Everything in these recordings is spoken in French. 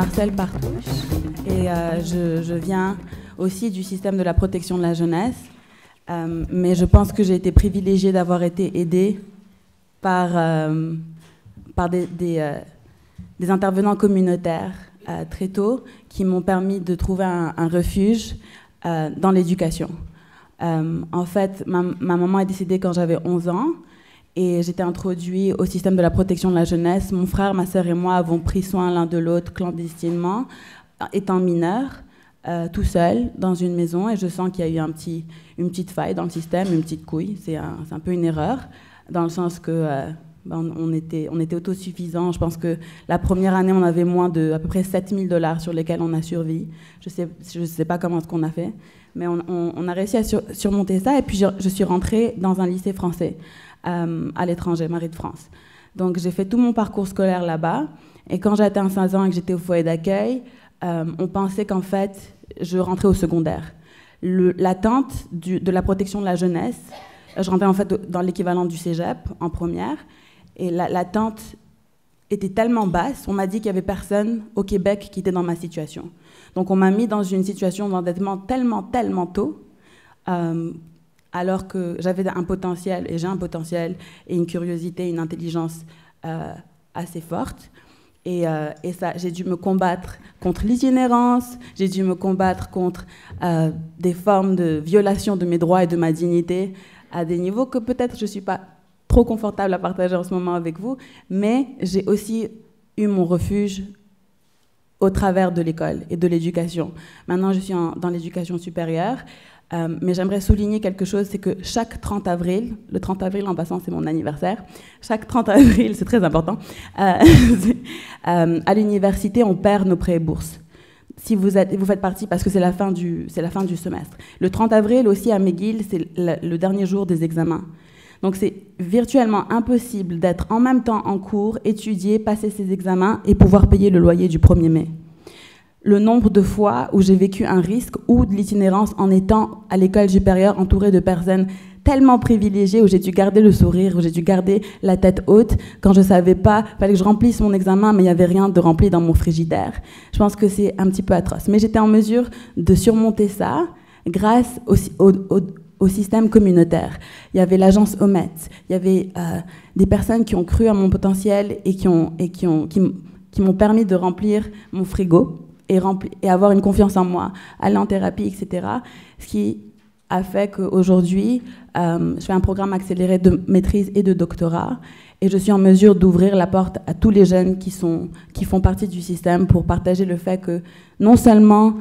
Marcel Partouche et je viens aussi du système de la protection de la jeunesse, mais je pense que j'ai été privilégiée d'avoir été aidée par des intervenants communautaires très tôt qui m'ont permis de trouver un refuge dans l'éducation. En fait, ma maman est décédée quand j'avais 11 ans. Et j'étais introduite au système de la protection de la jeunesse. Mon frère, ma sœur et moi avons pris soin l'un de l'autre clandestinement, étant mineurs, tout seul, dans une maison. Et je sens qu'il y a eu une petite faille dans le système, une petite couille. C'est un peu une erreur, dans le sens que on était autosuffisants. Je pense que la première année, on avait moins de à peu près 7 000 $ sur lesquels on a survécu. Je sais pas comment est-ce qu'on a fait, mais on a réussi à surmonter ça. Et puis je suis rentrée dans un lycée français. À l'étranger, Marie de France. Donc j'ai fait tout mon parcours scolaire là-bas. Et quand j'ai atteint 15 ans et que j'étais au foyer d'accueil, on pensait qu'en fait, je rentrais au secondaire. L'attente de la protection de la jeunesse, je rentrais en fait dans l'équivalent du cégep en première. Et l'attente était tellement basse, on m'a dit qu'il n'y avait personne au Québec qui était dans ma situation. Donc on m'a mis dans une situation d'endettement tellement tôt, alors que j'avais un potentiel, et j'ai un potentiel, et une curiosité, une intelligence assez forte. Et ça, j'ai dû me combattre contre l'itinérance, j'ai dû me combattre contre des formes de violation de mes droits et de ma dignité à des niveaux que peut-être je ne suis pas trop confortable à partager en ce moment avec vous, mais j'ai aussi eu mon refuge au travers de l'école et de l'éducation. Maintenant, je suis dans l'éducation supérieure. Mais j'aimerais souligner quelque chose, c'est que chaque 30 avril, le 30 avril en passant c'est mon anniversaire, chaque 30 avril, c'est très important, à l'université on perd nos prêts et bourses. Si vous faites partie, parce que c'est la fin du semestre. Le 30 avril aussi à McGill, c'est le dernier jour des examens. Donc c'est virtuellement impossible d'être en même temps en cours, étudier, passer ses examens et pouvoir payer le loyer du 1er mai. Le nombre de fois où j'ai vécu un risque ou de l'itinérance en étant à l'école supérieure entourée de personnes tellement privilégiées, où j'ai dû garder le sourire, où j'ai dû garder la tête haute, quand je ne savais pas, il fallait que je remplisse mon examen, mais il n'y avait rien de rempli dans mon frigidaire. Je pense que c'est un petit peu atroce. Mais j'étais en mesure de surmonter ça grâce au système communautaire. Il y avait l'agence OMET, il y avait des personnes qui ont cru à mon potentiel et qui m'ont permis de remplir mon frigo. Et avoir une confiance en moi, aller en thérapie, etc. Ce qui a fait qu'aujourd'hui, je fais un programme accéléré de maîtrise et de doctorat, et je suis en mesure d'ouvrir la porte à tous les jeunes qui font partie du système pour partager le fait que non seulement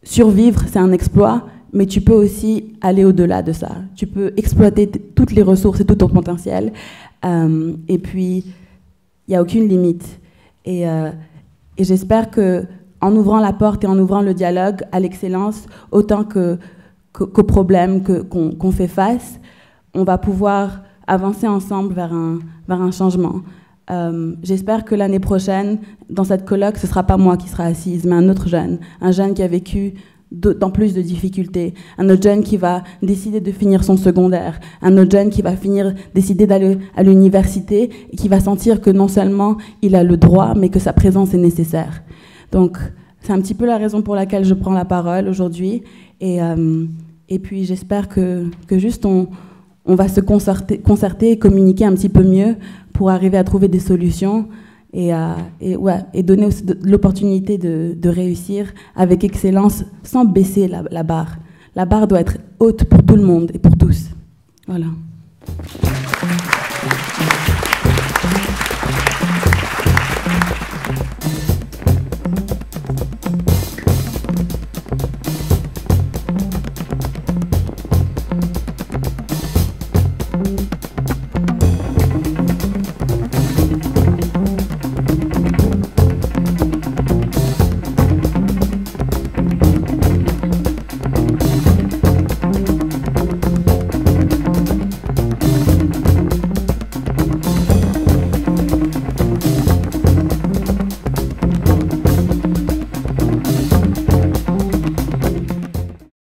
survivre, c'est un exploit, mais tu peux aussi aller au-delà de ça. Tu peux exploiter toutes les ressources et tout ton potentiel, et puis il n'y a aucune limite. Et j'espère que en ouvrant la porte et en ouvrant le dialogue à l'excellence, autant qu'aux problèmes qu'on fait face, on va pouvoir avancer ensemble vers un changement. J'espère que l'année prochaine, dans cette colloque, ce ne sera pas moi qui sera assise, mais un jeune qui a vécu d'autant plus de difficultés, un autre jeune qui va décider de finir son secondaire, un autre jeune qui va décider d'aller à l'université et qui va sentir que non seulement il a le droit, mais que sa présence est nécessaire. Donc, c'est un petit peu la raison pour laquelle je prends la parole aujourd'hui. Et puis, j'espère que juste on va se concerter et communiquer un petit peu mieux pour arriver à trouver des solutions et donner aussi l'opportunité de réussir avec excellence sans baisser la barre. La barre doit être haute pour tout le monde et pour tous. Voilà.